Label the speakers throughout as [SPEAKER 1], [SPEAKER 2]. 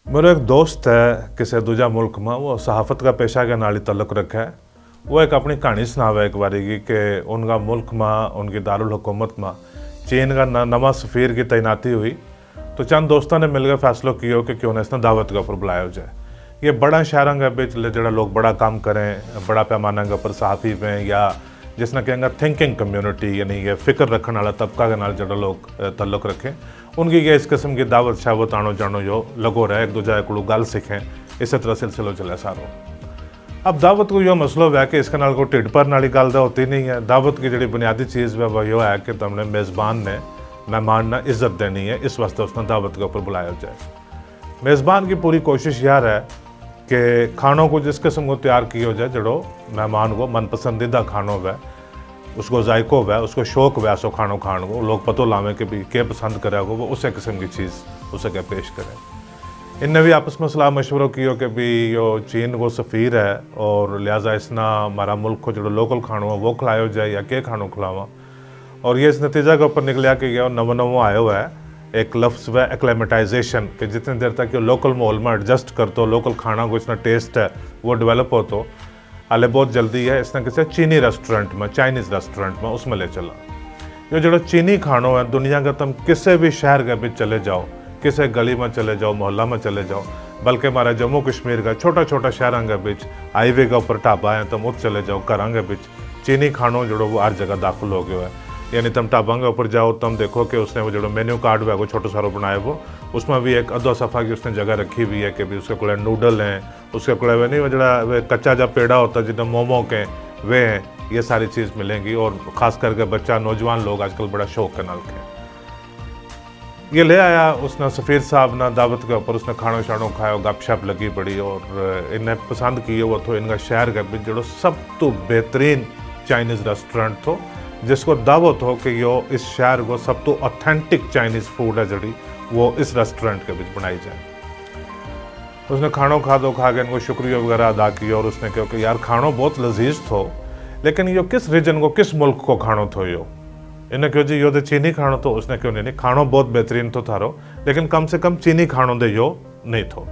[SPEAKER 1] मेरा एक दोस्त है किसी दूजा मुल्क में, वो सहाफ़त का पेशा के नाल ही तल्लुक रखा है। वो एक अपनी कहानी सुनावे एक बारी की कि उनका मुल्क में, उनकी दारुल हुकूमत में चीन का नवा सफ़ीर की तैनाती हुई। तो चंद दोस्तों ने मिलकर फैसला किया कि क्यों ना इसने दावत के ऊपर बुलाया जाए। ये बड़ा शहरों के बिच जो लोग बड़ा काम करें, बड़ा पैमाना के ऊपर सहाफ़ी में या जिसने कहेंगे थिंकिंग कम्यूनिटी, यानी ये फिक्र रखने वाला तबका के नाल जो लोग तल्लुक रखें, उनकी ये इस किस्म की दावत शावत आनो जानो जो लगो रहे, एक दूजा को गल सीखें, इसी तरह सिलसिलो चले सारो। अब दावत को यो मसलो है कि इसके नाल कोई ढिड भरने वाली गल तो होती नहीं है। दावत की जी बुनियादी चीज़ है वो यो है कि तुमने मेज़बान ने मेहमान ने इज्जत देनी है, इस वास्ते उसने दावत के ऊपर बुलाया जाए। मेज़बान की पूरी कोशिश यार है कि खानों को जिस किस्म को तैयार किया जाए जड़ो मेहमान को मनपसंदीदा खानों वह, उसको जायको वह, उसको शौक वह सो खानों खान को लोग पतो लावे कि भी क्या पसंद करे वो उसे किस्म की चीज़ उसे क्या पेश करे। इनने भी आपस में सलाह मशवरा किया कि भी यो चीन वो सफ़ीर है और लिहाजा इसना हमारा मुल्क को जो लोकल खानों है वो खिलाया जाए या क्या खानों खिलावा। और ये इस नतीजा के ऊपर निकलिया कि यह नवो नवो आया हुआ है एक लफ्ज़ है एक्लेमेटाइजेशन, कि जितनी देर तक ये लोकल माहौल में एडजस्ट कर तो लोकल खाना को इतना टेस्ट है वो डेवलप हो तो हाले बहुत जल्दी है इसने किसी चीनी रेस्टोरेंट में, चाइनीज़ रेस्टोरेंट में उसमें ले चला। ये जो चीनी खानों है दुनिया का तुम किसी भी शहर के बीच चले जाओ, किसी गली में चले जाओ, मोहल्ला में चले जाओ, बल्कि हमारा जम्मू कश्मीर का छोटा छोटा शहरों के बीच हाईवे के ऊपर ढाबा है, तुम उस चले जाओ, घरों के बीच चीनी खानों जो वो हर जगह दाखिल हो गया है। यानी तुम ढाबा के ऊपर जाओ, तुम देखो कि उसने वो जो मेन्यू कार्ड है वो छोटा सारो बनाया, वो उसमें भी एक अदो सफ़ा की उसने जगह रखी हुई है कि भी उसके को नूडल हैं, उसके को नहीं वो जरा कच्चा जब पेड़ा होता है जितना मोमो के वे हैं, ये सारी चीज़ मिलेंगी। और ख़ास करके बच्चा नौजवान लोग आजकल बड़ा शौक के नाल के ये ले आया उसने सफ़ीर साहब ना दावत के ऊपर, उसने खानो शानो खाया, गपशप लगी पड़ी और इन्हें पसंद किए वो तो इनका शहर के बीच जो सब तो बेहतरीन चाइनीज़ रेस्टोरेंट थो, जिसको दावत हो कि यो इस शहर को सब तो ऑथेंटिक चाइनीज़ फूड है जड़ी वो इस रेस्टोरेंट के बीच बनाई जाए। उसने खानों खा के इनको शुक्रिया वगैरह अदा किया और उसने कहा कि यार खानों बहुत लजीज थो, लेकिन यो किस रीजन को, किस मुल्क को खानों थो यो? इन्हें क्यों जी यो तो चीनी खानों तो? उसने क्यों नहीं, खानों बहुत बेहतरीन तो थारो, लेकिन कम से कम चीनी खानों दे यो नहीं थो।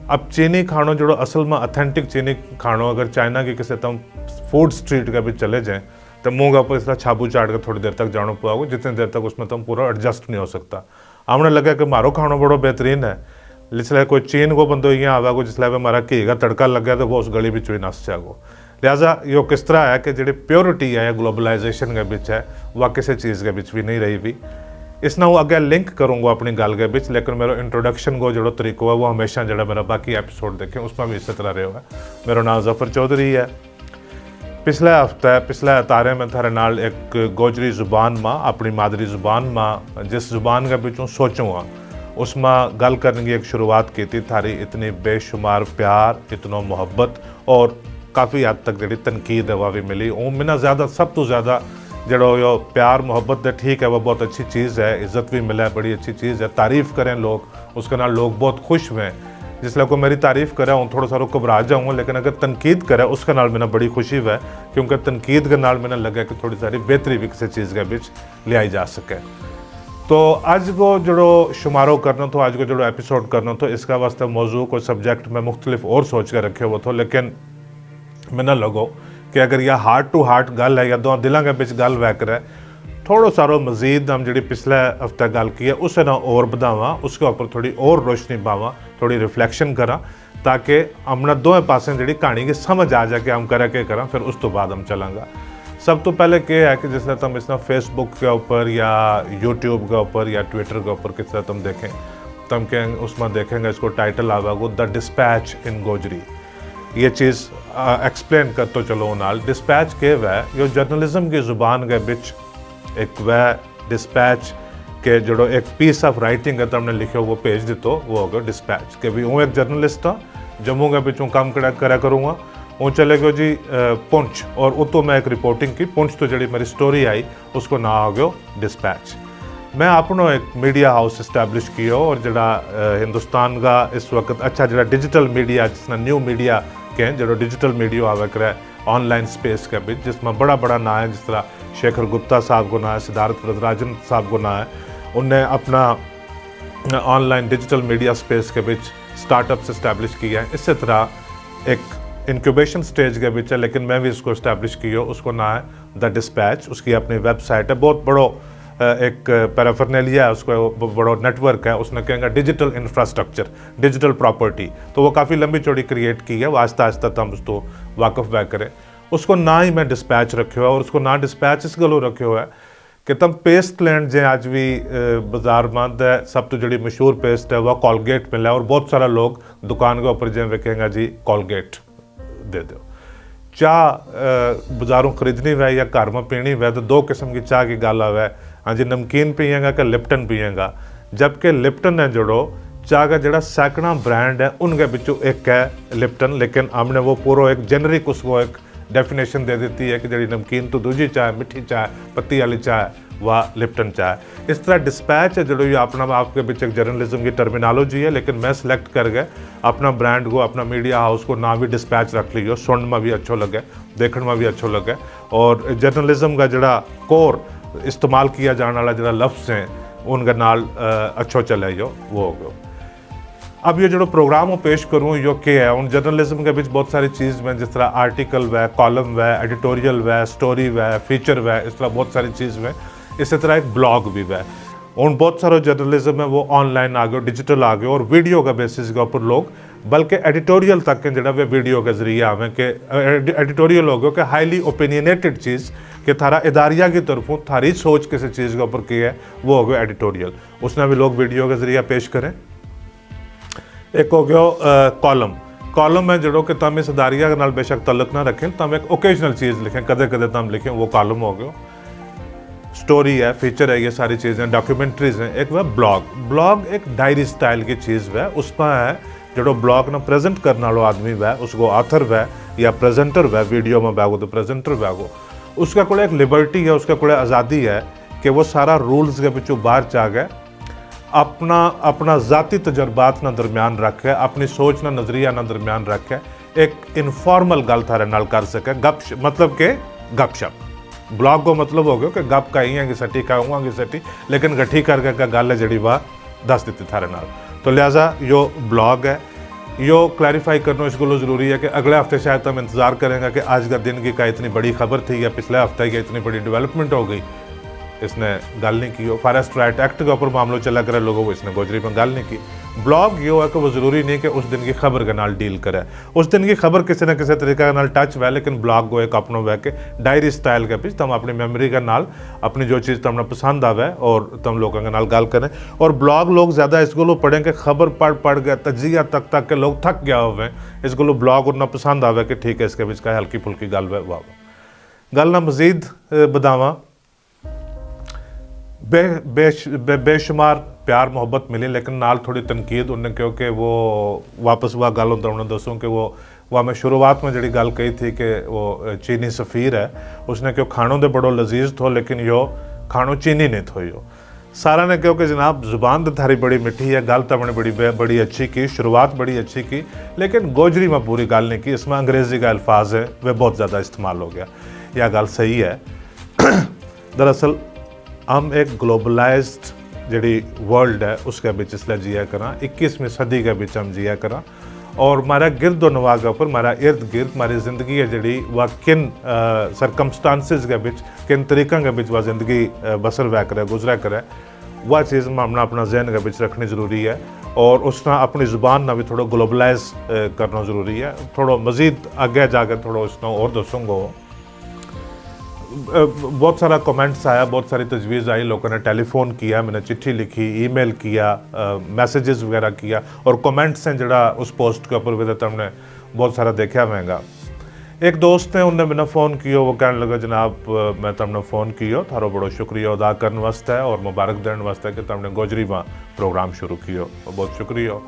[SPEAKER 1] अब चीनी खानों जो असल में ऑथेंटिक चीनी खानों अगर चाइना की किसी तुम फूड स्ट्रीट के बीच चले जाएँ तो मुँह का ऊपर इस तरह छाबू चाट कर थोड़ी देर तक जानो पाओगे, जितनी देर तक उसमें तुम पूरा एडजस्ट नहीं हो सकता। हमने लगा कि मारो खानो बड़ो बेहतरीन है, जिसलिए कोई चीन को बंदो यहाँ आवा को जिसलिए हमारा घी का तड़का लग गया तो वो उस गली बिच भी नस जागो। लिहाजा यो किस तरह है कि जी प्योरिटी है ग्लोबलाइजेशन के बिच है वह किसी चीज़ के बिच भी नहीं रही भी। इसना वो अगर लिंक करूँगा अपनी गल के बिच, लेकिन मेरा इंट्रोडक्शन को जो तरीको है वो हमेशा जो मेरा बाकी एपिसोड देखें उसमें भी इसी तरह रहे है। मेरा नाम जफर चौधरी है। पिछले तारे में थारे नाल एक गोजरी ज़ुबान में, अपनी मादरी ज़ुबान में, जिस ज़ुबान के बिचों सोचूँगा उसमें गल करने की एक शुरुआत की थी। थारी इतनी बेशुमार प्यार, इतना मोहब्बत और काफ़ी हद तक जी तनकीद है वह भी मिली। मिना ज़्यादा सब तो ज़्यादा जो यो प्यार मोहब्बत है, ठीक है, वह बहुत अच्छी चीज़ है, इज़्ज़त भी मिला है, बड़ी अच्छी चीज़ है, तारीफ़ करें लोग, उसके नाल लोग बहुत खुश हुए। जिसलिए को मेरी तारीफ़ करे हूँ थोड़ा सा घबरा जाऊँगा, लेकिन अगर तनकीद करे उसके नाल मैंने बड़ी खुशी है, क्योंकि तनकीद के नाल मैंने लगा कि थोड़ी सारी बेहतरी भी किसी चीज़ के बीच ले जा सके। तो आज को जो शुमारो करना तो, आज को जो एपिसोड करना तो इसका वास्ते मौजू को सब्जेक्ट में मुख्तलिफ और सोच के रखे हुए तो, लेकिन मैंने लगो कि अगर यह हार्ट टू हार्ट गल है या दो दिलों के बीच गल वह करे, थोड़ा सारो मजीद हम जी पिछले हफ्ते गल की है उसे ना और बढ़ावा, उसके ऊपर थोड़ी और रोशनी पावा, थोड़ी रिफ्लैक्शन करा, ताकि हमने दोवें पासे जी कहानी की समझ आ जाए कि हम करें क्या करा, फिर उस तो बाद हम चलांगा। सब तो पहले क्या है कि जिससे तुम इसना फेसबुक के ऊपर या यूट्यूब के ऊपर या ट्विटर के ऊपर किस तरह तुम देखें, तुम कहें उसमें देखेंगे इसको टाइटल आवागो द डिस्पैच इन गोजरी। ये चीज़ एक्सप्लेन कर तो चलो नाल डिस्पैच के वह यो जर्नलिज्म की ज़ुबान के बिच एक वह डिस्पैच के जो एक पीस ऑफ राइटिंग है तुमने लिखे वो भेज दितो, वो हो गया डिस्पैच के भी। हूँ एक जर्नलिस्ट था, जम्मू के बिचों काम करा करूँगा, वो चले गयो जी पुंछ, और वो तो मैं एक रिपोर्टिंग की पुंछ तो जी मेरी स्टोरी आई उसको ना हो गयो डिस्पैच। मैं अपना एक मीडिया हाउस इस्टेब्लिश किया और जरा हिंदुस्तान का इस वक्त अच्छा जरा डिजिटल मीडिया जिसना न्यू मीडिया के जो डिजिटल मीडिया आवा करे ऑनलाइन स्पेस के बीच, जिसमें बड़ा बड़ा ना है, जिस तरह शेखर गुप्ता साहब को ना है, सिद्धार्थ वरदराजन साहब को ना है, उनने अपना ऑनलाइन डिजिटल मीडिया स्पेस के बीच स्टार्टअप्स इस्टेब्लिश किए हैं। इसी तरह एक इंक्यूबेशन स्टेज के बीच है, लेकिन मैं भी इसको इस्टेब्लिश किया, उसको ना है द डिस्पैच, उसकी अपनी वेबसाइट है, बहुत बड़ो एक पैराफर्नेलिया है, उसको बड़ो नेटवर्क है, उसने कहेंगे डिजिटल इंफ्रास्ट्रक्चर, डिजिटल प्रॉपर्टी, तो वो काफ़ी लंबी चौड़ी क्रिएट की है, वो आहिस्ता आहिस्ता तम उसको वाकफ वह करें। उसको ना ही मैं डिस्पैच रखे हुआ, और उसको ना डिस्पैच इस गलों रखे हुआ है कि तम पेस्ट लैंड जे अज भी बाजार मंद है, सब तो जी मशहूर पेस्ट है वह कॉलगेट मिला है, और बहुत सारा लोग दुकान के ऊपर जो कहेंगे जी कॉलगेट दे दो। चाह बाजारों खरीदनी वै या घर में पीनी वै तो दो किस्म की चाह की गल आवे, हाँ जी नमकीन पिएगा कि लिप्टन पिएगा, जबकि लिप्टन है जोड़ो चाह का जड़ा सैकड़ा ब्रांड है उनके बिचों एक है लिप्टन, लेकिन हमने वो पूरा एक जेनरिक उसको एक डेफिनेशन दे देती है कि जी नमकीन तो दूजी चाय, मिठी चाय, पत्ती वाली चाय व लिप्टन चाय। इस तरह डिस्पैच है जो ये अपना आपके बीच एक जर्नलिज्म की टर्मिनोलॉजी है, लेकिन मैं सिलेक्ट कर गए अपना ब्रांड को, अपना मीडिया हाउस को ना भी डिस्पैच रख लियो, सुन में भी अच्छो लगे, देखने में भी अच्छो लगे, और जर्नलिज्म का जड़ा कोर इस्तेमाल किया जाने वाला जरा लफ्ज़ हैं उनका नाल अच्छो चले जो वो हो गया। अब ये जो प्रोग्राम वो पेश करूँ यो क्या है, उन जर्नलिज्म के बीच बहुत सारी चीज़ में, जिस तरह आर्टिकल वै, कॉलम वै, एडिटोरियल वै, स्टोरी वै, फीचर वै, इस तरह बहुत सारी चीज़ में, इसी तरह एक ब्लॉग भी वै। उन बहुत सारे जर्नलिज्म है वो ऑनलाइन आ गए, डिजिटल आ गए, और वीडियो का बेसिस के ऊपर लोग बल्कि एडिटोरियल तक के जरा वे वीडियो के जरिए आवें कि एडिटोरियल हो गया कि हाईली ओपिनियनेटेड चीज़ कि थारा इदारिया की तरफों थारी सोच किसी चीज़ के ऊपर की है वो हो गया एडिटोरियल, उसने भी लोग वीडियो के जरिए पेश करें। एक हो गया कॉलम, कॉलम में जड़ो कि तम इस इदारिया के नाल बेशक तल्लक ना रखें, तम एक ओकेजनल चीज़ लिखें, कदे कदे तम लिखें, वो कॉलम हो गया। स्टोरी है, फीचर है, ये सारी चीज़ें, डॉक्यूमेंट्रीज हैं। एक वह ब्लॉग, ब्लॉग एक डायरी स्टाइल की चीज़ वह, उसमें है जो ब्लॉग ना प्रेजेंट करने वाला आदमी वह, उसको ऑथर वह या प्रेजेंटर वह, वीडियो में बैगो तो प्रेजेंटर बैगो, उसका कोई एक लिबर्टी है, उसका कोई आज़ादी है कि वो सारा रूल्स के पिछू बाहर जा गए, अपना ज़ाती तजर्बात ना दरम्यान रखे, अपनी सोच ना नज़रिया ना दरम्यान रखे, एक इनफॉर्मल गल थारे नाल कर सके, गप मतलब के गपशप। ब्लॉग को मतलब हो गया कि गप का ही सटी कहूँगा सटी, लेकिन गठी करके गल है जी वह दस दी थारे नाल। तो लिहाजा यो ब्लॉग है, यो क्लैरिफाई करना इस गलो ज़रूरी है कि अगले हफ्ते शायद हम इंतज़ार करेंगे कि आज का दिन की का इतनी बड़ी खबर थी या पिछले हफ्ते की इतनी बड़ी डेवलपमेंट हो गई, इसने गल नहीं की। फॉरेस्ट राइट एक्ट के ऊपर मामलों चला करे लोगों को, इसने गोजरी में गल नहीं की। ब्लॉग ये है कि वो ज़रूरी नहीं कि उस दिन की खबर के नाल डील करे, उस दिन की खबर किसी न किसी तरीके के नाल टच वै, लेकिन ब्लॉग को एक अपनों वह के डायरी स्टाइल के पीछे तम अपनी मेमोरी के नाल अपनी जो चीज़ तमने पसंद आवे और तम लोगों के नाल गल करें। और ब्लॉग लोग ज़्यादा इस गलो पढ़ें कि खबर पढ़ गए तजिया तक के लोग थक गया हुए, इस गलो ब्लॉग उतना पसंद आवे कि ठीक है इसके बीच का हल्की फुल्की गल वह वाह गल ना मजीद बदावा। बेशुमार प्यार मोहब्बत मिली, लेकिन नाल थोड़ी तनकीद उन्हें, क्योंकि वो वापस वह गल होता उन्हें दसूँ कि वो मैं शुरुआत में जी गल कही थी कि वो चीनी सफ़ीर है, उसने क्यों खानों दे बड़ो लजीज थो, लेकिन यो खानों चीनी नहीं थो। यो सारा ने क्यों कि जनाब ज़ुबान तो थारी बड़ी मिठी है, गल तो अपने बड़ी अच्छी की, शुरुआत बड़ी अच्छी की, लेकिन गोजरी में पूरी गल नहीं की, इसमें अंग्रेज़ी का अल्फाज है वह बहुत ज़्यादा इस्तेमाल हो गया। यह गल सही है। दरअसल हम एक ग्लोबलाइज्ड जी वर्ल्ड है उसके बीच इसलिए जिया करा, 21वीं सदी के बीच हम जिया करा, और हमारा गिरद नवा के ऊपर हमारा इर्द गिर्द हमारी ज़िंदगी है जी वह किन सरकमस्टांसिस के बीच, किन तरीक़ों के बीच वह ज़िंदगी बसर वह करे, गुजरा करे, वह चीज़ में हमने अपना जहन के बीच रखनी ज़रूरी है, और उसना अपनी ज़ुबान ना भी थोड़ा ग्लोबलाइज करना ज़रूरी है। थोड़ा मज़ीद आगे जाकर थोड़ा उसना और दसूँगा। बहुत सारा कमेंट्स आया, बहुत सारी तजवीज़ आई, लोगों ने टेलीफोन किया, मैंने चिट्ठी लिखी, ईमेल किया, मैसेजेस वगैरह किया, और कमेंट्स हैं जड़ा उस पोस्ट के ऊपर भी हमने बहुत सारा देखा महंगा। एक दोस्त ने उन्हें मैंने फ़ोन किया, वो कहने लगा जनाब मैं तुमने फ़ोन किया, थारो बड़ो शुक्रिया अदा करने वास्ते और मुबारक देने वास्ते कि तुमने गोजरी में प्रोग्राम शुरू किया, बहुत शुक्रिया।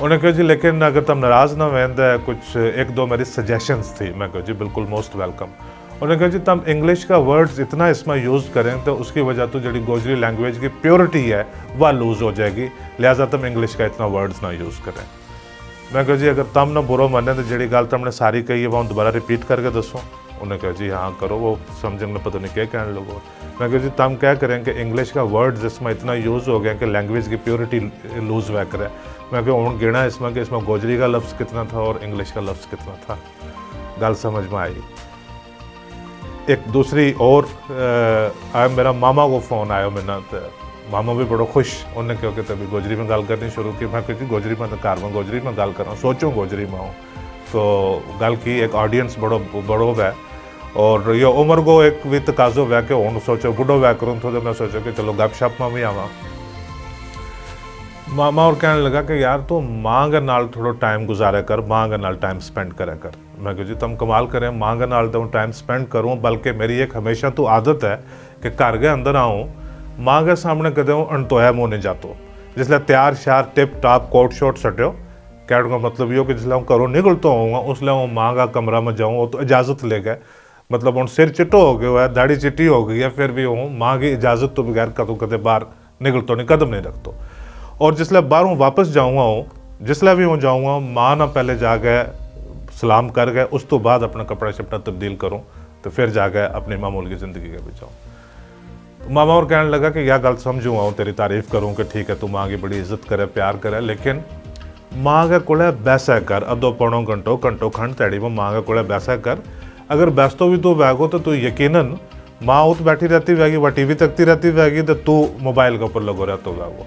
[SPEAKER 1] उन्हें कहा जी लेकिन अगर तुम नाराज़ ना वेंदे, कुछ एक दो मेरी सजेशंस थी। मैं कहा जी बिल्कुल मोस्ट वेलकम। उन्होंने कहा जी तुम इंग्लिश का वर्ड्स इतना इसमें यूज़ करें तो उसकी वजह तो जी गोजरी लैंग्वेज की प्योरिटी है वह लूज़ हो जाएगी, लिहाजा तुम इंग्लिश का इतना वर्ड्स ना यूज़ करें। मैं कहा जी अगर तुम ना बुरा मने तो जी गल तुमने सारी कही है वह दोबारा रिपीट करके दसो। उन्हें कहा जी हाँ करो, वो समझने में पता नहीं क्या कहने लगो। मैं कहा जी तम क्या करें कि इंग्लिश का वर्ड इसमें इतना यूज़ हो गया कि लैंग्वेज की प्योरिटी लूज़ वह करे। मैं कहा हूँ गिना इसमें कि इसमें गोजरी का लफ्ज़ कितना था और इंग्लिश का लफ्ज़ कितना था, गल समझ में आई। एक दूसरी और मेरा मामा को फ़ोन आया मैंने, तो मामा भी बड़ो खुश, उन्हें क्योंकि तभी गोजरी में गल करनी शुरू की। मैं क्योंकि गोजरी में तो कार में गोजरी में गल कर सोचूँ गोजरी में हूँ, तो गल की एक ऑडियंस बड़ो वै और ये उम्र को एक भी तकाजो वै के हूँ सोचो बुढ़ो वै करूँ, तो मैं सोचो कि चलो गपशप में भी आवा। मामा और कहने लगा कि यार तो माँ के नाल थोड़ा टाइम गुजारा कर, माँ के नाल टाइम स्पेंड करा कर। मैं कहूँ जी तुम कमाल करें, माँ के नाल तो टाइम स्पेंड करूँ, बल्कि मेरी एक हमेशा तो आदत है कि घर के अंदर आऊँ, माँ के सामने कदे अनतोया मुँह नहीं जातो। जिसलिए तैयार श्यार टिप टाप कोट शोट सटो, कहने का मतलब ये हो कि जिसलिए घरों निकलता होऊंगा उसलिए वो माँ का कमरा में जाऊँ, वो तो इजाज़त ले गए। मतलब उन सिर चिट्टो हो गया है, दाढ़ी चिट्टी हो गई है, फिर भी हूँ माँ की इजाज़त तो बगैर कदों कदे बाहर निकलतो नहीं, कदम नहीं रखतो। और जिसलिए बाहरों वापस जाऊँगा हूँ, जिसलिए भी हूँ जाऊँगा, माँ ना पहले जा गए सलाम कर गए, उस तो बाद अपना कपड़ा शपड़ा तब्दील करूँ, तो फिर जा गए अपनी मामूल की ज़िंदगी के भी जाऊँ। मामा और कहने लगा कि यह गल समझूँगा हूँ, तेरी तारीफ़ करूँ कि ठीक है तू माँ की बड़ी इज्जत करे, प्यार करे, लेकिन माँ के कोले बैसा कर अद्धो पौनों घंटों खंड तैड़ी में माँ के कोले बैसा कर। अगर बैसतो भी तू बैगो तो तू यकीनन माँ उत बैठी रहती वैगी, वह टीवी तकती रहती वैगी, तो तू मोबाइल के ऊपर लगो रहता वैगो।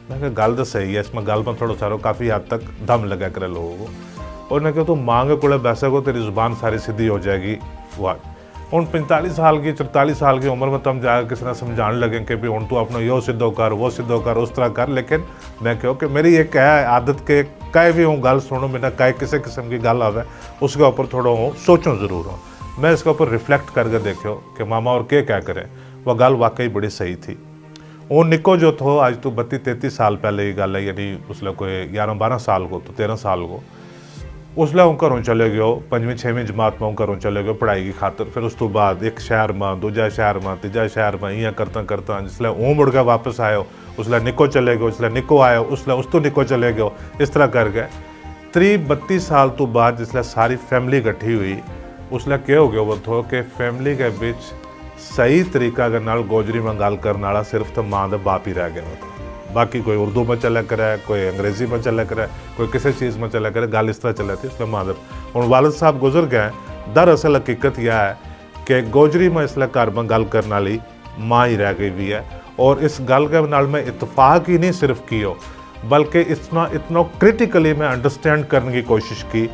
[SPEAKER 1] मैं कहा गल तो सही है, इसमें गल में थोड़ा सारो काफ़ी हद तक दम लगा करे लोगों को। और मैं कहा तू माँ के कोले बैसा को, तेरी ज़ुबान सारी सीधी हो जाएगी। वाह हूँ 45 साल की 44 साल की उम्र में तुम जाकर किसी ने समझाने लगे कि भी हूँ तू अपना यो सिद्धो कर, वो सिद्धो कर, उस तरह कर। लेकिन मैं कहो कि मेरी एक है आदत के कहीं भी हूँ गल सुनो, मेरा कहीं किसी किस्म की गल आवे उसके ऊपर थोड़ा हूँ सोचूँ ज़रूर हूँ, मैं इसके ऊपर रिफ्लेक्ट करके देखो कि मामा और क्या करें। वह गल वाकई बड़ी सही थी। वो निको जो थो आज तो 32-33 साल पहले की गल है, यानी उसले कोई 11-12 साल को तो 13 साल को उसले हूँ घरों चले गयो, 5वीं-6वीं जमात में हूँ घरों चले गयो पढ़ाई की खातर। फिर उस तो बाद एक शहर में, दूजा शहर में, तीजा शहर में, इं करता जिसले हूँ मुड़ के वापस आयो, उसले निको चले गयो, उसले निको आयो, उसले उस तो निको चले गयो, इस तरह कर गए। 32 साल तो बाद जिसले सारी फैमिली इकट्ठी हुई, उसले क्या हो गया वो थो कि फैमिली के बीच सही तरीका के नाल गोजरी में गल करने वाला सिर्फ तो माँ का बाप ही रह गया था। बाकी कोई उर्दू में चला करे, कोई अंग्रेज़ी में चला करे, कोई किसी चीज़ में चला करे, गल इस तरह चला थी। इसलिए माँ और वालिद साहब गुजर गए। दरअसल हकीकत यह है कि गोजरी में इसलिए घर में गल करने वाली माँ ही रह गई हुई है। और इस गल के नाल में इतफाक ही नहीं सिर्फ की हो, बल्कि इतना क्रिटिकली मैं अंडरस्टैंड करने की कोशिश की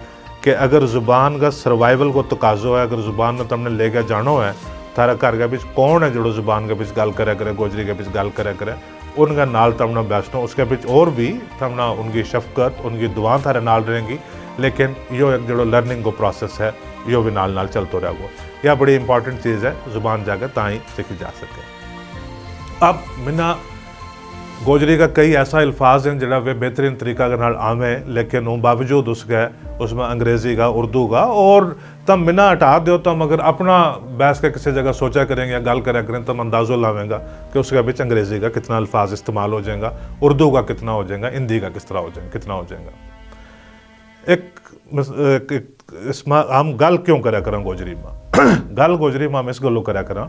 [SPEAKER 1] कि अगर ज़ुबान का सर्वाइवल को तकाजो है, अगर ज़ुबान में तुमने ले गया जानो है, थारा घर के बीच कौन है जो ज़ुबान के बीच गल करे करे, गोजरी के बीच गल करे करे, उनका नाल तमना बैठनो, उसके बीच और भी तमना उनकी शफकत, उनकी दुआ थारे नाल रहेंगी। लेकिन यो एक जो लर्निंग को प्रोसेस है, यो भी नाल नाल चलते रहेगो। यह बड़ी इंपॉर्टेंट चीज़ है, ज़ुबान जाकर ताई सीखी जा सके। अब मिना गोजरी का कई ऐसा अल्फाज हैं जरा वे बेहतरीन तरीका के नाल आवे, लेकिन वो बावजूद उसके उसमें अंग्रेज़ी का, उर्दू का, और तम मिना हटा दो, तम अगर अपना बैस के किसी जगह सोचा करेंगे या गल करें करें, तम अंदाज़ो लावेंगा कि उसके बीच अंग्रेज़ी का कितना अल्फाज इस्तेमाल हो जाएगा, उर्दू का कितना हो जाएगा, हिंदी का किस तरह हो जाएगा, कितना हो जाएगा। एक इसमें हम गल क्यों करा करें गोजरी में गल गोजरी में हम इस गलों करा करें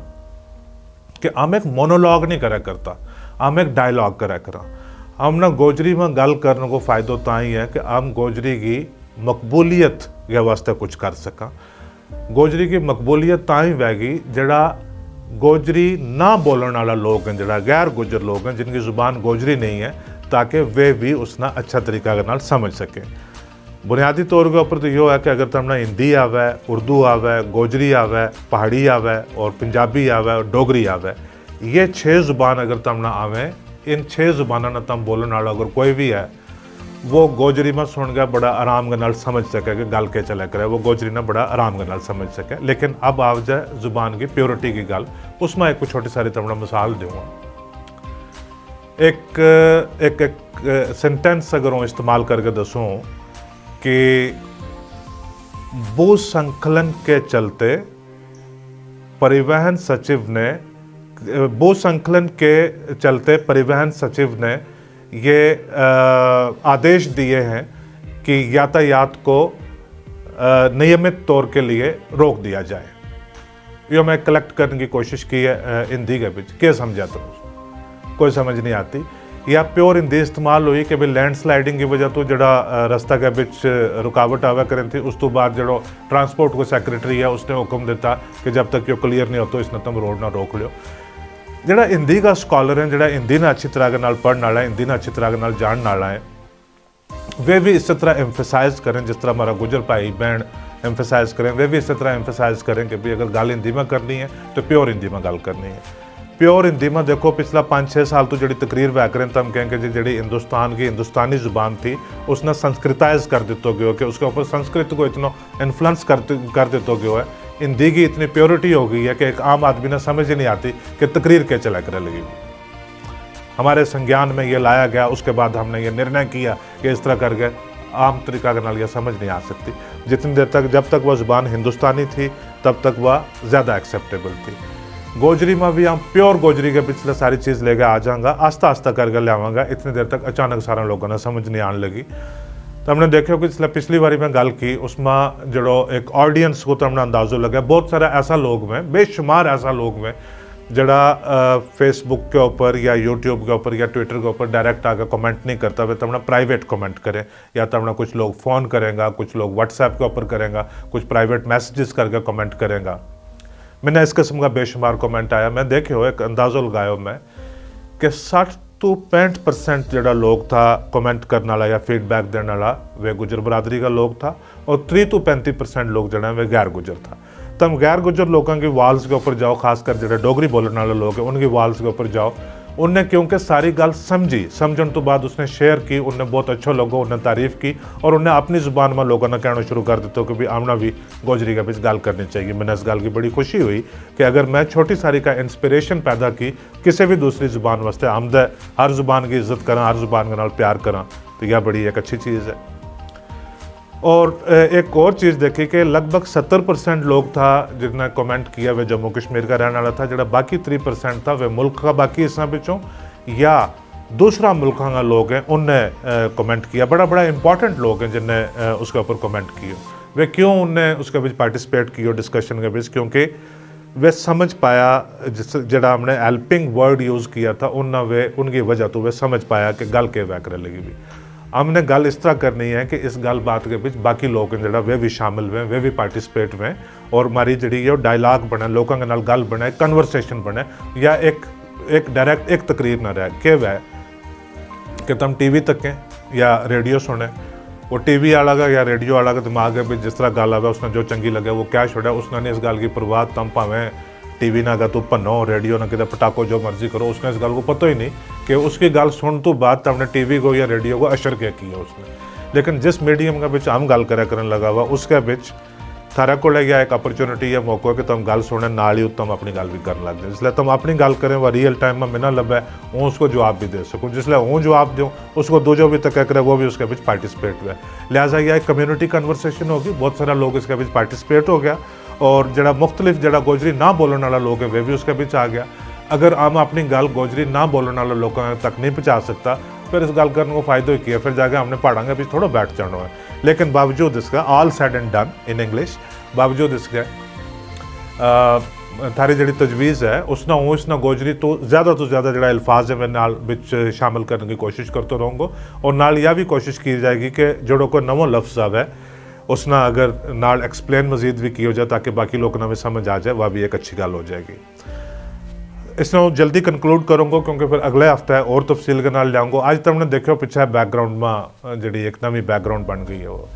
[SPEAKER 1] कि हम एक मोनोलॉग नहीं करा करता, हम एक डायलॉग करा करा। हम ना गोजरी में गल करने को फ़ायदो ताई है कि हम गोजरी की मकबूलियत के वास्ते कुछ कर सका। गोजरी की मकबूलियत ताई वैगी जड़ा गोजरी ना बोलने वाला लोग हैं, जड़ा गैर गुजर लोग हैं, जिनकी ज़ुबान गोजरी नहीं है, ताकि वे भी उसना अच्छा तरीका के नाल समझ सकें। बुनियादी तौर के ऊपर तो यो है कि अगर तुमने हिंदी आवे, उर्दू आवे, गोजरी आवे, पहाड़ी आवे और पंजाबी आवे और डोगरी आवे, ये 6 ज़ुबान अगर तुमने आवे, इन 6 ज़ुबानों ने तुम बोलने वाला अगर कोई भी है, वो गोजरी में सुन के बड़ा आराम के नाल समझ सके कि गल के चला करे, वो गोजरी ने बड़ा आराम के नाल समझ सके। लेकिन अब आ जाए ज़ुबान की प्योरिटी की गल, उसमें एक छोटी सारी तुमने मिसाल दूँगा। एक सेंटेंस अगर हूँ इस्तेमाल करके दसूँ कि भू संकलन के चलते परिवहन सचिव ने भू संकलन के चलते परिवहन सचिव ने ये आदेश दिए हैं कि यातायात को नियमित तौर के लिए रोक दिया जाए। यो मैं कलेक्ट करने की कोशिश की है हिंदी के बिच क्या समझा तो कोई समझ नहीं आती, या प्योर हिंदी इस्तेमाल हुई कि भाई लैंड स्लाइडिंग की वजह तो जड़ा रस्ता के बिच रुकावट आवा करें थी, उस तो बाद जो ट्रांसपोर्ट को सैक्रटरी है उसने हुक्म दिता कि जब तक यो क्लीयर नहीं होता इसने तुम रोड ना रोक लियो। जड़ा हिंदी का स्कॉलर है, जड़ा हिंदी ने अच्छी तरह के नाल पढ़ने वाला है, हिंदी ने अच्छी तरह के नाल जानने वाला है, वे भी इस तरह एम्फेसाइज करें जिस तरह हमारा गुजर भाई बहन एम्फेसाइज करें, वे भी इस तरह एम्फेसाइज करें कि भाई अगर गल हिंदी में करनी है तो प्योर हिंदी में गल करनी है। प्योर हिंदी में देखो पिछला 5-6 साल तो जी तकरीर व्याकरण तो हम कहेंगे जी जी हिंदुस्तान की हिंदुस्तानी ज़ुबान थी उसने संस्कृताइज कर दितो गयो कि उसके ऊपर संस्कृत को इतना इन्फ्लुएंस कर दितो गयो है। हिंदी की इतनी प्योरिटी हो गई है कि एक आम आदमी ने समझ ही नहीं आती कि तकरीर क्या चला कर लगी। हमारे संज्ञान में ये लाया गया, उसके बाद हमने ये निर्णय किया कि इस तरह करके आम तरीका के नाल यह समझ नहीं आ सकती। जितनी देर तक जब तक वह ज़ुबान हिंदुस्तानी थी तब तक वह ज़्यादा एक्सेप्टेबल थी। गोजरी में भी हम प्योर गोजरी के पिछले सारी चीज़ लेके आ जाऊँगा, आस्ता आस्ता करके लियावगा, इतनी देर तक अचानक सारे लोगों ने समझ नहीं आने लगी। तो हमने देखो कि पिछली बारी मैं गल की उसमें जो एक ऑडियंस को तो हमने अंदाज़ो लगा, बहुत सारा ऐसा लोग में, बेशुमार ऐसा लोग में जड़ा फेसबुक के ऊपर या यूट्यूब के ऊपर या ट्विटर के ऊपर डायरेक्ट आकर कमेंट नहीं करता वे तो अपना प्राइवेट कमेंट करें, या तो अपना कुछ लोग फ़ोन करेंगे, कुछ लोग व्हाट्सएप के ऊपर करेंगे, कुछ प्राइवेट मैसेजेस करके कमेंट करेंगे। मैंने इस किस्म का बेशुमार कमेंट आया। मैं देखे हो एक अंदाज़ा लगाया मैं कि 60 to 65% जड़ा लोग था कमेंट करने वाला या फीडबैक देने वाला वे गुजर बरादरी का लोग था, और 3 to 35% लोग जड़ा वे गैर गुजर था। तब गैर गुजर लोगों की वाल्स के ऊपर जाओ, खासकर जड़े डोगरी बोलने वाले लोग हैं उनकी वाल्स के ऊपर जाओ, उनने क्योंकि सारी गल समझी, समझने तो बाद उसने शेयर की, उनने बहुत अच्छे लोगों उन्हें तारीफ़ की, और उन्हें अपनी ज़ुबान में लोगों ने कहना शुरू कर दिया कि भी आमना भी गोजरी के बीच गल करनी चाहिए। मैंने इस गल की बड़ी खुशी हुई कि अगर मैं छोटी सारी का इंस्पिरेशन पैदा की किसी भी दूसरी ज़ुबान वास्ते, आमद हर ज़ुबान की इज़्ज़त करा, हर ज़ुबान के नाल प्यार करा, तो यह बड़ी एक अच्छी चीज़ है। और एक और चीज़ देखी कि लगभग 70% लोग था जिन्हें कमेंट किया वे जम्मू कश्मीर का रहने वाला था, जरा बाकी 3% था वे मुल्क का बाकी हिस्सा बिचों या दूसरा मुल्क का लोग हैं उनने कमेंट किया। बड़ा बड़ा इंपॉर्टेंट लोग हैं जिनने उसके ऊपर कमेंट किए। वे क्यों उनने उसके बीच पार्टिसिपेट किया डिस्कशन के बीच, क्योंकि वे समझ पाया जिस जड़ा हमने हेल्पिंग वर्ड यूज़ किया था वे उनकी वजह तो वे समझ पाया कि गल के वैकर लगी भी। हमने गल इस तरह करनी है कि इस गल बात के बीच बाकी लोग जड़ा वे भी शामिल हुए, वे भी पार्टिसिपेट हुए, और हमारी जी डायलॉग बने, लोगों के नाल गल बने, कन्वर्सेशन बने, या एक डायरेक्ट एक तकरीर ना रहे कि वह कि तुम टीवी तकें या रेडियो सुने, वो टीवी वाला का या रेडियो वाला का दिमाग है भी जिस तरह गल आवे उसने जो चंगी लगे वो क्या छोड़ा, उसने नहीं इस गल की परवाह, तुम भावें टीवी ना तू भनो, रेडियो ना कि पटाको जो मर्जी करो, उसने इस गल को पता ही नहीं कि उसकी गल सुन तो बाद हमने टीवी को या रेडियो को असर क्या किया उसने। लेकिन जिस मीडियम का बिच हम गल करने लगा हुआ उसके बिच थारा को लग गया एक अपॉर्चुनिटी या मौका कि तुम गल सुने नाल ही तुम अपनी गल भी करने लग जाए, इसलिए तुम अपनी गल करें वह रियल टाइम में मिना लगे वो उसको जवाब भी दे सको, जिसलिए वो जवाब दूँ उसको दो जो भी तक करे वो भी उसके बीच पार्टिसिपेट हुआ। लिहाजा यह एक कम्यूनिटी कन्वर्सेशन होगी, बहुत सारा लोग इसके बीच पार्टिसिपेट हो गया, और जड़ा मुख्तलिफ जड़ा गोजरी ना बोलने वाला लोग है वे भी उसके बीच आ गया। अगर हम अपनी गल गोजरी ना बोलने वाले लोगों तक नहीं पहुँचा सकता फिर इस गल करने को फ़ायदा ही किया, फिर जाके हमने पहाड़ा के बीच थोड़ा बैठ जाना है। लेकिन बावजूद इसका all said and done in English, बावजूद इसके थारी जड़ी तजवीज़ है उसना गोजरी तो ज़्यादा जड़ा अल्फाज है मैं नाल बिच शामिल करने की कोशिश करते रहूँगा, और नाल यह भी कोशिश की जाएगी कि जोड़ो कोई नवो लफ्ज़ आवे उसना अगर नाल एक्सप्लेन मजीद भी की हो जाए ताकि बाकी लोगों ने भी समझ आ जाए, वह भी एक अच्छी गल हो जाएगी। इसमें जल्दी कंक्लूड करूँगा क्योंकि फिर अगले हफ्ते और तफसील के नाल जाऊँगा। आज तो हमने देखो पिछले बैकग्राउंड में जी एक नवी बैकग्राउंड बन गई है, वो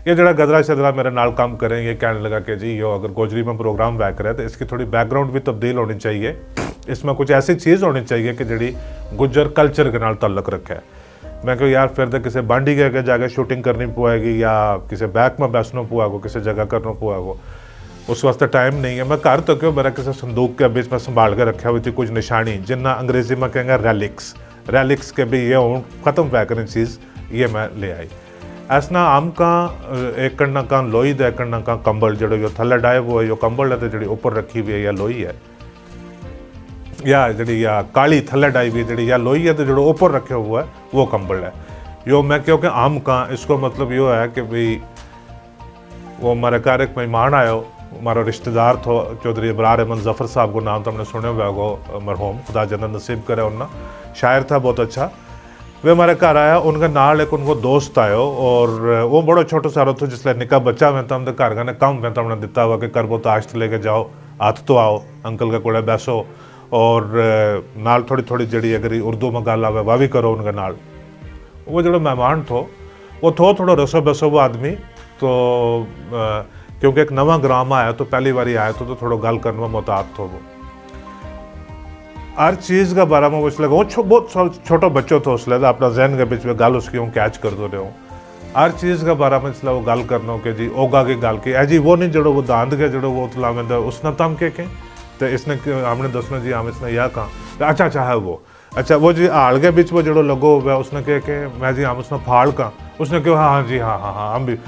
[SPEAKER 1] ये जरा गदरा शदरा मेरे नाल काम करें, ये कहने लगा कि जी यो अगर गोजरी में प्रोग्राम वैक रहे तो इसकी थोड़ी बैकग्राउंड भी तब्दील होनी चाहिए, इसमें कुछ ऐसी चीज़ होनी चाहिए कि जी गुज्जर कल्चर के नाल ताल्लुक रखे। मैं कहूँ यार फिर तो किसी बांडी के जाके शूटिंग करनी पवेगी या किसी बैक में बैसना पवेगो, किसी जगह करना पवेगो, उस वास्ते टाइम नहीं है। मैं घर तो क्यों मेरा किसी संदूक के बीच में संभाल के रखा हुई थी कुछ निशानी जिन्ना अंग्रेजी में कहेंगे रैलिक्स के भी ये हूँ ख़त्म पै करें चीज़, ये मैं ले आई। ऐसा आम का एक कन्ना का लोई दे कन्ना का कंबल जो यो थले डाए वो है, यो कंबल है तो जी ऊपर रखी हुई है या लोई है या जी या काली थले डाई हुई जी या लोई है तो जो ऊपर रखे हुआ है वो कंबल है। यो मैं क्योंकि आम का इसको मतलब यो है कि भाई वो हमारे घर एक मेहमान आयो हमारा रिश्तेदार थो चौधरी इब्रार अहमद जफ़र साहब को नाम तो हमने सुने हुआ हो, मरहूम खुदा जन्नत नसीब करे उन्ना, शायर था बहुत अच्छा। वे हमारे घर आया, उनका नाल एक उनको दोस्त आयो और वो बड़ो छोटो सारो था, जिसलिए निका बच्चा मैं तो हमने घर का काम मैं तो हमने दिता हुआ कि करबो तो आश्त लेके जाओ, हाथ तो आओ अंकल के कोड़े बैसो और नाल थोड़ी थोड़ी जड़ी अगर उर्दू में गल आवे वह भी करो उनका नाल। वो जो मेहमान थो वो थो थोड़ा रसो बसो वो आदमी, तो क्योंकि एक नवा ग्राम आया तो पहली बारी आया तो थोड़ा गल करने में मोहतात थो। वो हर चीज़ का बारे में वो इसलिए वो बहुत छोटो बच्चों तो उसलिए अपना जहन के बीच में गल उसकी हूँ कैच कर दो रहे हूँ, हर चीज़ का बारे में इसलिए वो गल करना कि जी ओगा की गल की जी वो नहीं जड़ो वो दांद के जड़ो वो तला में उसने तम के तो इसने हमने दसना जी हम इसने यह कहा अच्छा अच्छा है वो अच्छा वो जी हाल के बीच वो जड़ो लगो हुआ उसने कह के मैं जी हम उसने फाड़ का उसने क्यों हाँ हाँ जी हाँ हाँ हाँ हम भी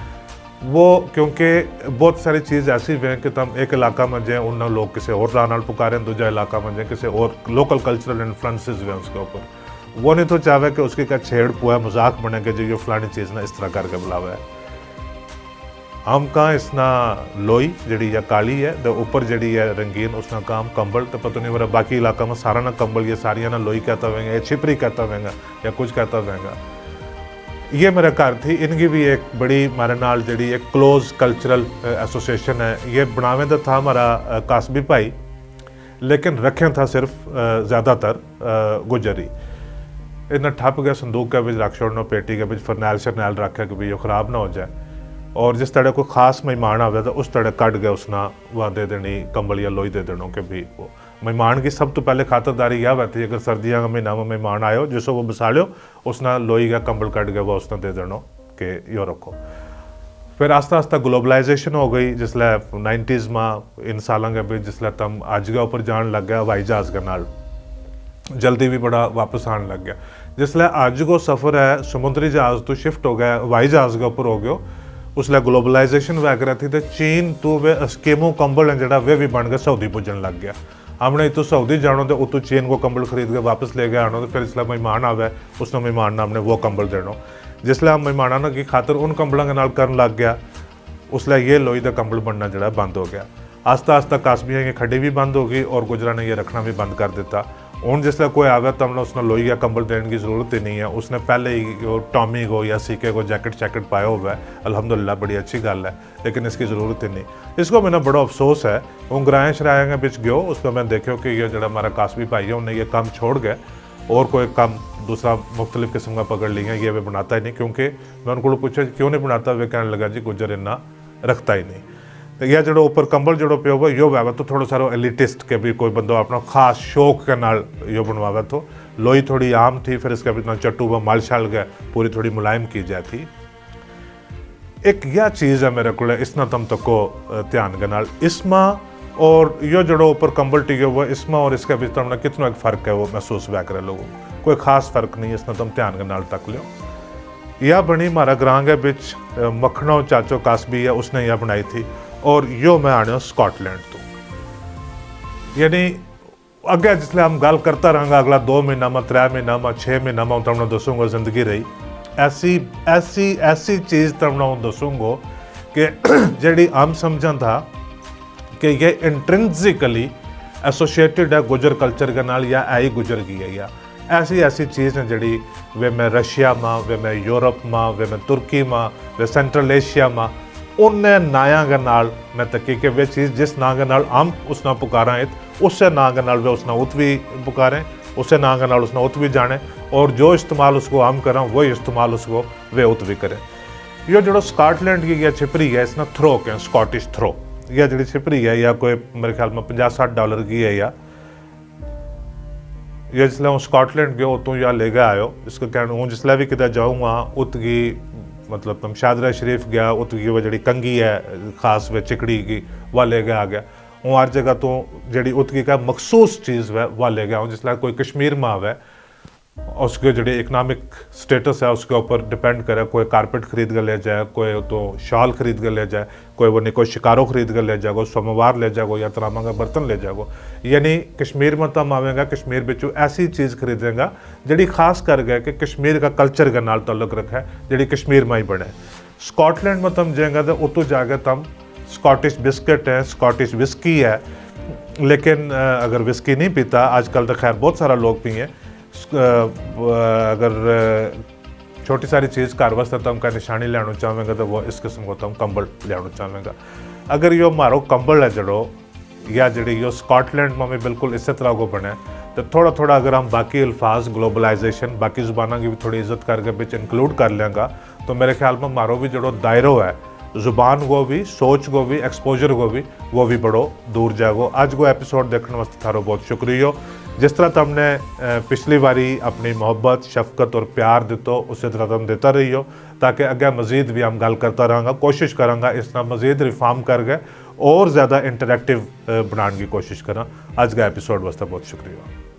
[SPEAKER 1] वो, क्योंकि बहुत सारी चीज़ ऐसी हैं कि तुम एक इलाका में जाए उन लोग किसी और राह पुकारें, दूजा इलाका में जाए किसी और लोकल कल्चरल इन्फ्लुएंसेस हैं उसके ऊपर, वो नहीं तो चाहे कि उसकी का छेड़ पुआ मजाक बने कि जो ये फलानी चीज़ ना इस तरह करके बुलावा है। हम कहाँ इसना लोई जड़ी या काली है तो ऊपर जड़ी है रंगीन उसना काम कंबल, तो पता नहीं मेरा बाकी इलाका में सारा ना कंबल ये सारिया ना लोई कहता होंगे या छिपरी कहता होंगे या कुछ कहता होंगे। ये मेरा घर थी, इनकी भी एक बड़ी हमारे नाल जड़ी एक क्लोज कल्चरल एसोसिएशन है। ये बनावे तो था हमारा कासबी भाई, लेकिन रखे था सिर्फ ज़्यादातर गुजरी। इन्हें ठप गया संदूक के बिच रख छोड़ना, पेटी के बिच फरनैल शरनैल रखे कि भी ये ख़राब ना हो जाए, और जिस तरह कोई खास मेहमान आवे तो उस तरह कट गया उसना वह दे देनी कंबल या लोई दे देना कि भी वो मेहमान की सब तो पहले खातरदारी यह रहती है, अगर सर्दियों का महीना में मेहमान आयो जिसको वो बसा लो उसना लोई का कंबल कट गया वो उसने दे देना कि यो रखो। फिर आस्ता आस्ता ग्लोबलाइजेशन हो गई, जिसले 90s में इन सालों के भी जिसले तम अज के ऊपर जान लग गया हवाई जहाज़ के नाल जल्दी भी बड़ा वापस आने लग गया। जिसले अज को सफ़र है समुद्री जहाज़ तो शिफ्ट हो गया हवाई जहाज़ के ऊपर हो गया, उसले ग्लोबलाइजेशन वगैरह थी तो चीन तो वे स्कीमो कंबल है जरा वे भी बन गए सऊदी पुजन लग गया। हमने इतो सऊदी जानो तो उतो चीन को कंबल खरीद के वापस ले गए आनो, तो फिर इसलिए मेहमान आवे उसने मेहमान ने हमने वो कंबल देना, जिसले हम मेहमाना की खातर उन कंबलों के नाल करन लग गया, उसले ये लोई का कंबल बनना जरा बंद हो गया। आस्ता आस्ता कासबियाँ की खड्डी भी बंद हो गई और गुजरा ने ये रखना भी बंद कर दिता। हूँ जिसले कोई आवे तो हमने उसने लोई या कंबल देने की ज़रूरत ही नहीं है, उसने पहले ही टॉमी को या सीके को जैकेट शैकेट पाया हुआ है, अल्हम्दुलिल्लाह बड़ी अच्छी गल है, लेकिन इसकी ज़रूरत ही नहीं। इसको मैंने बड़ा अफसोस है। हूँ ग्राएँ शराएँ के बिच गयो उसको मैं देखो कि ये जरा हमारा कासबी भाई है उन्हें ये काम छोड़ गए और कोई काम दूसरा मुख्तलिफ किस्म का पकड़ लिया, ये वे बनाता ही नहीं। क्योंकि मैं उनको पूछा क्यों नहीं बनाता, वे कहने लगा जी गुजर इन्ना रखता ही नहीं। तो यह जो ऊपर कंबल जो पे हुआ यो वह तो थोड़ा सारा एलिटिस्ट के भी कोई बंदो अपना खास शौक के नाल यो बनवावे तो लोई थोड़ी आम थी, फिर इसके भी चट्टू व मल छल गए पूरी थोड़ी मुलायम की जाती। एक यह चीज़ है मेरे को इसना तम तक को ध्यान के नाल इसमा और यो जड़ो ऊपर कंबल टिके हुआ इसमा और इसके बीच हमने कितना एक फ़र्क है वो महसूस वह करे लोगों, कोई खास फ़र्क नहीं है, इसना तम ध्यान के नाल तक लो। यह बनी हमारा ग्रां के बिच मखनो चाचो कासबी है उसने यह बनाई थी, और यो मैं आने स्कॉटलैंड तो यानी अगे जिसले हम गल करता रहूँगा अगला 2 महीना में 3 महीना में 6 महीना में तुमने दसूँगा जिंदगी रही ऐसी ऐसी ऐसी चीज़ तुमने दसूँगा कि जड़ी हम समझा था कि ये इंट्रिंसिकली एसोसिएटेड है गुजर कल्चर के नाल या आई गुजर की है, या ऐसी ऐसी चीज़ है जड़ी वे मैं रशिया में वे मैं यूरोप में वे मैं तुर्की में वे सेंट्रल एशिया में उन्हें नाया के नाल मैं तकी कि वे चीज़ जिस ना के नाल हम उसना पुकारा उससे ना के नाल वे उसना उत भी पुकारें, उससे ना के नाल उसना उत भी जाने, और जो इस्तेमाल उसको हम करें वही इस्तेमाल उसको वे उत भी करें। ये जो स्कॉटलैंड की यह छिपरी है इसना थ्रो के स्कॉटिश थ्रो, यह जी छिपरी है या कोई मेरे ख्याल में $50-60 की है, या ये जिसले हूँ स्कॉटलैंड गयो उतों या ले गया आयो। इसको कहना हूँ जिसले भी कितना जाऊँ वहाँ उत की मतलब तुम शादरा शरीफ गया उत की वो जी कंगी है खास वे चिकड़ी की वह ले गया आ गया हूँ, हर जगह तो जी उत की का मखसूस चीज़ वह वह ले गया हूँ। जिसले कोई कश्मीर में आवे उसके जो इकनॉमिक स्टेटस है उसके ऊपर डिपेंड करे, कोई कारपेट खरीद कर ले जाए, कोई तो शॉल खरीद कर ले जाए, कोई वो नहीं कोई शिकारो खरीद कर ले जाएगो, सोमवार ले जाएगो या तरामा का बर्तन ले जाएगो। यानी कश्मीर में तम आवेगा कश्मीर बिचू ऐसी चीज़ खरीदेगा जी खास कर गए कि कश्मीर का कल्चर के नाल ताल्लुक रखा है जी कश्मीर में ही बने। स्कॉटलैंड में तम जाएगा तो उतो जाके तम स्कॉटिश बिस्किट है, स्कॉटिश विस्की है। लेकिन अगर विस्की नहीं पीता, आजकल तो खैर बहुत सारा लोग पिए, अगर छोटी सारी चीज़ घर वास्ते तो हमका निशानी लिया चाहेंगे तो वो इस किस्म को तो हम कंबल लिया चाहेंगे। अगर यो मारो कंबल है जड़ो या जड़ी यो स्कॉटलैंड में बिल्कुल इस तरह को बने, तो थोड़ा थोड़ा अगर हम बाकी अल्फाज ग्लोबलाइजेशन बाकी ज़ुबाना की भी थोड़ी इज्जत करके बिच इंक्लूड कर लेंगे, तो मेरे ख्याल में मारो भी जड़ो दायरो है ज़ुबान को भी, सोच को भी, एक्सपोजर को भी, वो भी बड़ो दूर जाएगो। आज को एपिसोड देखने वास्ते थारो बहुत शुक्रिया। जिस तरह तुमने पिछली बारी अपनी मोहब्बत, शफकत और प्यार दितो, उसी तरह तुम देता रहियो, ताकि अगे मज़ीद भी हम गल करता रहांगा, कोशिश करांगा इस तरह मज़ीद रिफॉर्म करके और ज़्यादा इंटरैक्टिव बनाने की कोशिश करा। आज का एपिसोड वास्ते बहुत शुक्रिया।